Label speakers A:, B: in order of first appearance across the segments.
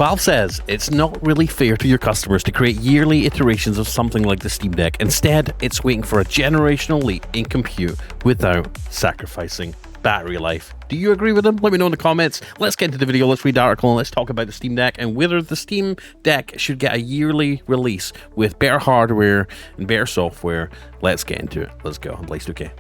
A: Valve says it's not really fair to your customers to create yearly iterations of something like the Steam Deck. Instead, it's waiting for a generational leap in compute without sacrificing battery life. Do you agree with them? Let me know in the comments. Let's get into the video, let's read the article, and let's talk about the Steam Deck and whether the Steam Deck should get a yearly release with better hardware and better software. Let's get into it. Let's go. I'm Blaze2K.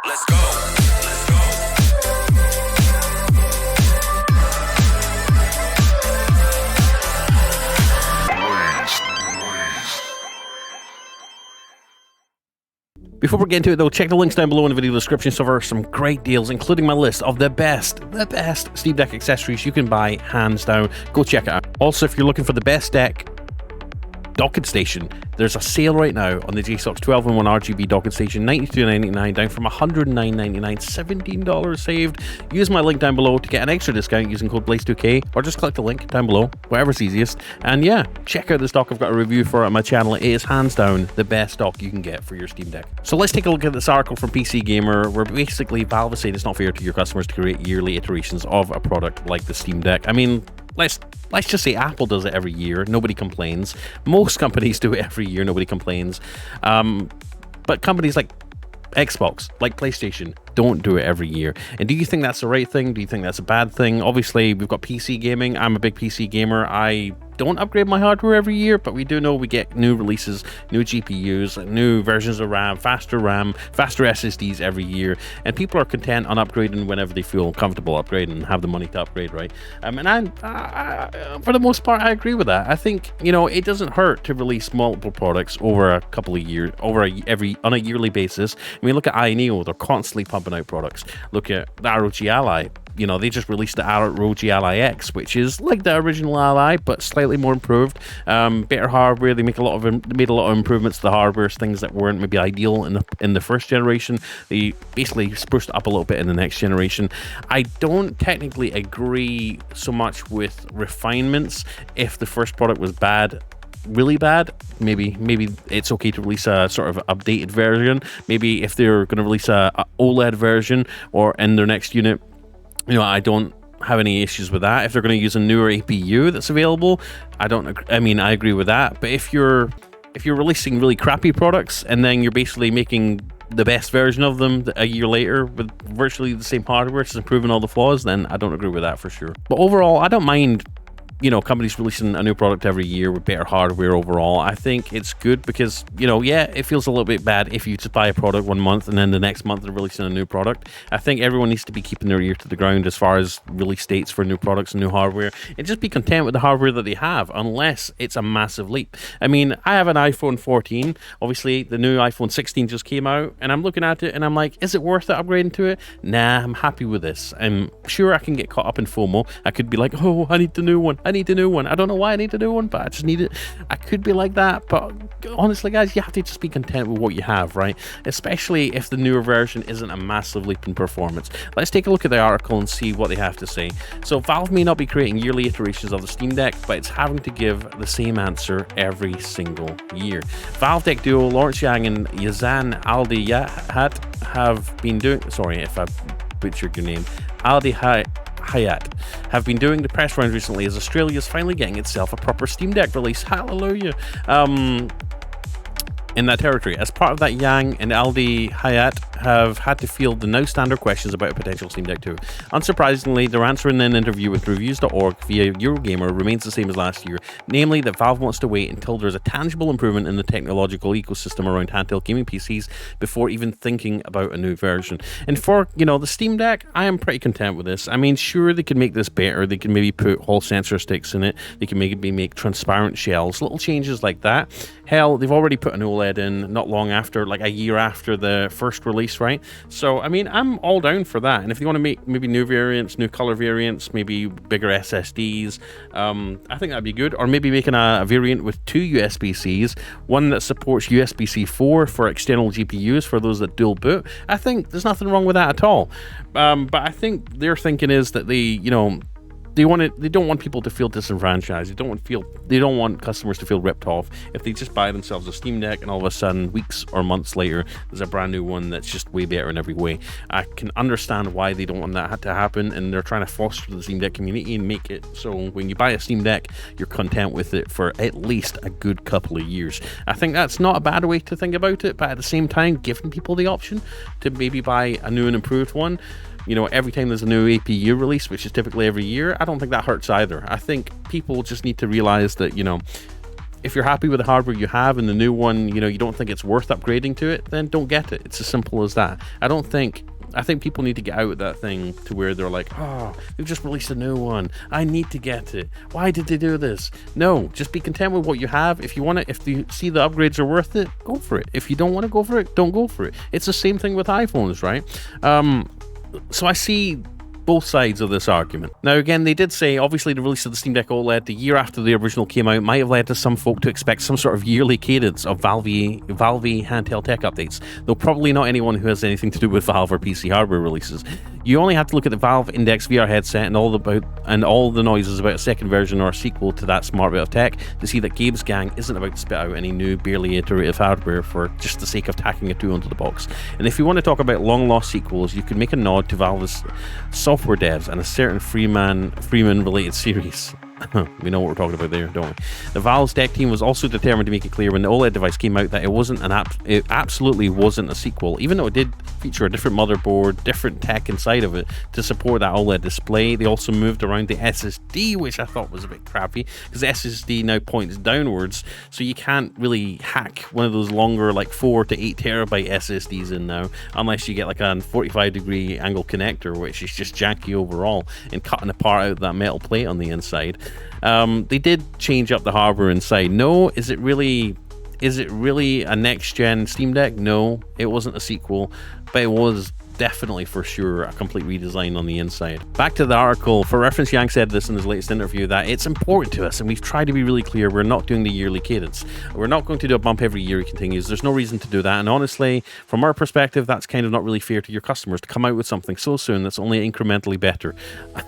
B: Let's go.
A: Before we get into it though, check the links down below in the video description for some great deals, including my list of the best Steam Deck accessories you can buy, hands down. Go check it out. Also, if you're looking for the best deck docking station, there's a sale right now on the JSOX 12-in-1 RGB docking station, $92.99 down from $109.99, $17 saved. Use my link down below to get an extra discount using code Blaze2K, or just click the link down below, whatever's easiest. And yeah, check out this dock. I've got a review for it on my channel. It is hands down the best dock you can get for your Steam Deck. So let's take a look at this article from PC Gamer, where basically Valve is saying it's not fair to your customers to create yearly iterations of a product like the Steam Deck. I mean, let's just say Apple does it every year. Nobody complains. Most companies do it every year. Nobody complains. But companies like Xbox, like PlayStation, don't do it every year. And do you think that's the right thing? Do you think that's a bad thing? Obviously, we've got PC gaming. I'm a big PC gamer. I don't upgrade my hardware every year, but we do know we get new releases, new GPUs, new versions of RAM, faster SSDs every year, and people are content on upgrading whenever they feel comfortable upgrading and have the money to upgrade, right? And I for the most part, I agree with that. I think, you know, it doesn't hurt to release multiple products over a couple of years, on a yearly basis. I mean, look at iNeo, they're constantly pumping out products. Look at the ROG Ally. You know, they just released the ROG Ally X, which is like the original Ally, but slightly more improved. Better hardware. They made a lot of improvements to the hardware, things that weren't maybe ideal in the first generation. They basically spruced up a little bit in the next generation. I don't technically agree so much with refinements. If the first product was bad, really bad, maybe it's okay to release a sort of updated version. Maybe if they're going to release a OLED version or in their next unit, you know, I don't have any issues with that. If they're going to use a newer APU that's available, I agree with that. But if you're releasing really crappy products and then you're basically making the best version of them a year later with virtually the same hardware, just improving all the flaws, then I don't agree with that for sure. But overall, I don't mind, you know, companies releasing a new product every year with better hardware overall. I think it's good because, you know, yeah, it feels a little bit bad if you just buy a product one month and then the next month they're releasing a new product. I think everyone needs to be keeping their ear to the ground as far as release dates for new products and new hardware, and just be content with the hardware that they have, unless it's a massive leap. I mean, I have an iPhone 14. Obviously, the new iPhone 16 just came out, and I'm looking at it and I'm like, is it worth it upgrading to it? Nah, I'm happy with this. I'm sure I can get caught up in FOMO. I could be like, oh, I need the new one. I need the new one. I don't know why I need a new one, but I just need it. I could be like that, but honestly, guys, you have to just be content with what you have, right? Especially if the newer version isn't a massive leap in performance. Let's take a look at the article and see what they have to say. So, Valve may not be creating yearly iterations of the Steam Deck, but it's having to give the same answer every single year. Valve Deck duo Lawrence Yang and Yazan Al-Hayat have been doing, sorry if I butchered your name, Hayat have been doing the press rounds recently as Australia is finally getting itself a proper Steam Deck release. Hallelujah. In that territory. As part of that, Yang and Aldi Hayat have had to field the now standard questions about a potential Steam Deck 2. Unsurprisingly, their answer in an interview with reviews.org via Eurogamer remains the same as last year, namely that Valve wants to wait until there's a tangible improvement in the technological ecosystem around handheld gaming PCs before even thinking about a new version. And for, you know, the Steam Deck, I am pretty content with this. I mean, sure, they can make this better. They can maybe put Hall sensor sticks in it. They can maybe make transparent shells, little changes like that. Hell, they've already put an OLED in not long after, like a year after the first release, right? So, I mean, I'm all down for that. And if you want to make maybe new variants, new color variants, maybe bigger SSDs, I think that'd be good. Or maybe making a variant with two USB-Cs, one that supports USB-C 4 for external GPUs for those that dual boot. I think there's nothing wrong with that at all. But I think their thinking is that they, you know, They don't want people to feel disenfranchised. They don't want customers to feel ripped off if they just buy themselves a Steam Deck and all of a sudden, weeks or months later, there's a brand new one that's just way better in every way. I can understand why they don't want that to happen, and they're trying to foster the Steam Deck community and make it so when you buy a Steam Deck, you're content with it for at least a good couple of years. I think that's not a bad way to think about it, but at the same time, giving people the option to maybe buy a new and improved one, every time there's a new APU release, which is typically every year, I don't think that hurts either. I think people just need to realize that, if you're happy with the hardware you have and the new one, you don't think it's worth upgrading to it, then don't get it. It's as simple as that. I think people need to get out of that thing to where they're like, oh, they've just released a new one, I need to get it. Why did they do this? No, just be content with what you have. If you see the upgrades are worth it, go for it. If you don't want to go for it, don't go for it. It's the same thing with iPhones, right? So I see both sides of this argument. Now again, they did say obviously the release of the Steam Deck OLED the year after the original came out might have led to some folk to expect some sort of yearly cadence of Valve handheld tech updates, though probably not anyone who has anything to do with Valve or PC hardware releases. You only have to look at the Valve Index VR headset and all the noises about a second version or a sequel to that smart bit of tech to see that Gabe's gang isn't about to spit out any new, barely iterative hardware for just the sake of tacking a 2 onto the box. And if you want to talk about long-lost sequels, you could make a nod to Valve's software devs and a certain Freeman-related series. We know what we're talking about there, don't we? The Valve's tech team was also determined to make it clear when the OLED device came out that it absolutely wasn't a sequel, even though it did feature a different motherboard, different tech inside of it to support that OLED display. They also moved around the SSD, which I thought was a bit crappy, because the SSD now points downwards, so you can't really hack one of those longer, like 4 to 8 terabyte SSDs in now, unless you get like a 45-degree angle connector, which is just janky overall, and cutting apart out that metal plate on the inside. They did change up the hardware inside. No, is it really a next-gen Steam Deck? No, it wasn't a sequel, but it was definitely for sure a complete redesign on the inside. Back to the article. For reference, Yang said this in his latest interview that it's important to us, and we've tried to be really clear, we're not doing the yearly cadence. We're not going to do a bump every year, he continues. There's no reason to do that, and honestly, from our perspective, that's kind of not really fair to your customers to come out with something so soon that's only incrementally better.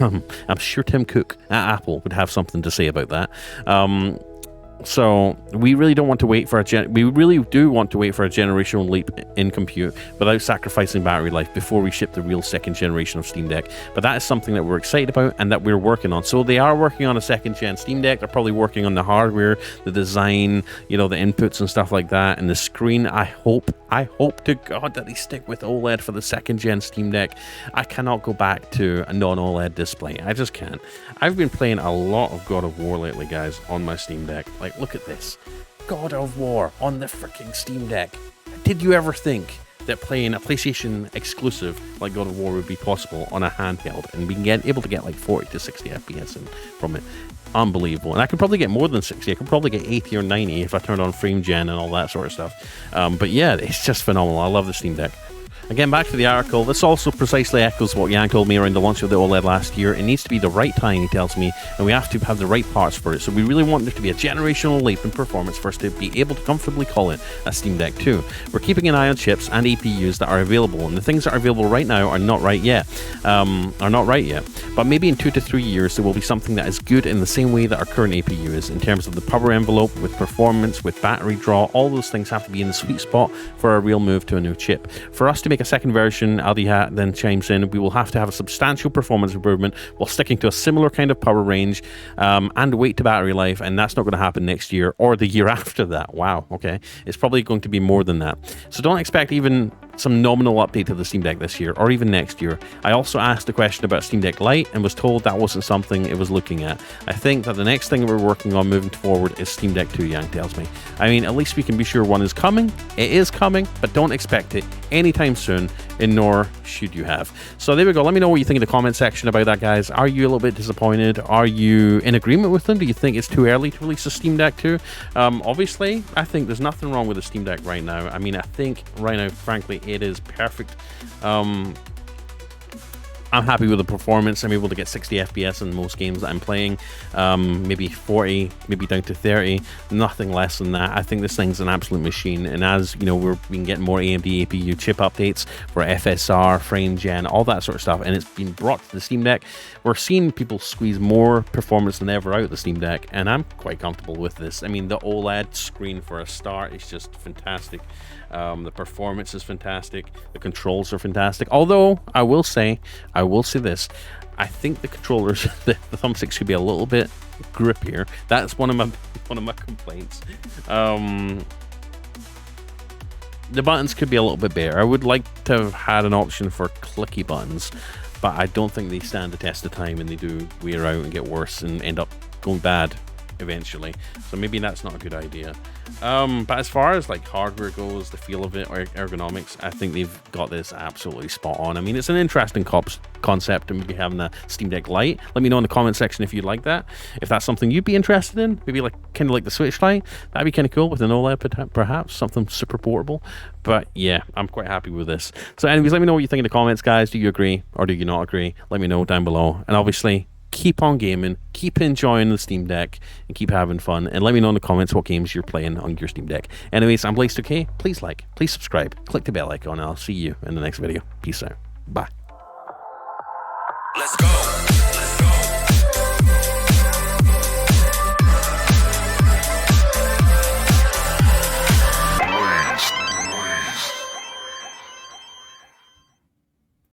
A: I'm sure Tim Cook at Apple would have something to say about that. So we really don't want to wait for we really do want to wait for a generational leap in compute without sacrificing battery life before we ship the real second generation of Steam Deck. But that is something that we're excited about and that we're working on. So they are working on a second gen Steam Deck. They're probably working on the hardware, the design, the inputs and stuff like that, and the screen. I hope to God that they stick with OLED for the second gen Steam Deck. I cannot go back to a non-OLED display. I just can't. I've been playing a lot of God of War lately, guys, on my Steam Deck. Like, look at this. God of War on the freaking Steam Deck. Did you ever think that playing a PlayStation exclusive like God of War would be possible on a handheld and being able to get like 40 to 60 FPS from it? Unbelievable. And I could probably get more than 60. I could probably get 80 or 90 if I turned on frame gen and all that sort of stuff. But yeah, it's just phenomenal. I love the Steam Deck. Again, back to the article. This also precisely echoes what Yang told me around the launch of the OLED last year. It needs to be the right time, he tells me, and we have to have the right parts for it. So we really want there to be a generational leap in performance for us to be able to comfortably call it a Steam Deck 2. We're keeping an eye on chips and APUs that are available, and the things that are available right now are not right yet. But maybe in 2 to 3 years there will be something that is good in the same way that our current APU is, in terms of the power envelope, with performance, with battery draw. All those things have to be in the sweet spot for a real move to a new chip. For us to make a second version, Aldi then chimes in, we will have to have a substantial performance improvement while sticking to a similar kind of power range and weight to battery life, and that's not going to happen next year or the year after that. Wow, okay. It's probably going to be more than that. So don't expect even some nominal update to the Steam Deck this year or even next year. I also asked a question about Steam Deck Lite and was told that wasn't something it was looking at. I think that the next thing we're working on moving forward is Steam Deck 2, Yang tells me. I mean, at least we can be sure one is coming. It is coming, but don't expect it anytime soon, and nor should you have. So there we go. Let me know what you think in the comment section about that, guys. Are you a little bit disappointed? Are you in agreement with them? Do you think it's too early to release a Steam Deck 2? Obviously, I think there's nothing wrong with the Steam Deck right now. I mean, I think right now, frankly, it is perfect. I'm happy with the performance. I'm able to get 60 FPS in most games that I'm playing, maybe 40, maybe down to 30, nothing less than that. I think this thing's an absolute machine, and as you know, we can get more AMD APU chip updates for FSR, frame gen, all that sort of stuff, and it's been brought to the Steam Deck. We're seeing people squeeze more performance than ever out of the Steam Deck, and I'm quite comfortable with this. I mean, the OLED screen for a start is just fantastic. The performance is fantastic. The controls are fantastic. Although I will say this: I think the controllers, the thumbsticks, should be a little bit grippier. That's one of my complaints. The buttons could be a little bit better. I would like to have had an option for clicky buttons, but I don't think they stand the test of time, and they do wear out and get worse and end up going bad eventually. So maybe that's not a good idea. But as far as like hardware goes, the feel of it, or ergonomics, I think they've got this absolutely spot on. I mean, it's an interesting concept, and maybe having a Steam Deck Lite. Let me know in the comment section if you'd like that. If that's something you'd be interested in, maybe like kind of like the Switch Lite, that'd be kind of cool with an OLED, perhaps something super portable. But yeah, I'm quite happy with this. So anyways, let me know what you think in the comments, guys. Do you agree or do you not agree? Let me know down below. And obviously, keep on gaming, keep enjoying the Steam Deck, and keep having fun. And let me know in the comments what games you're playing on your Steam Deck. Anyways, I'm Blaze2K. Please like, please subscribe, click the bell icon, and I'll see you in the next video. Peace out. Bye.
B: Let's go.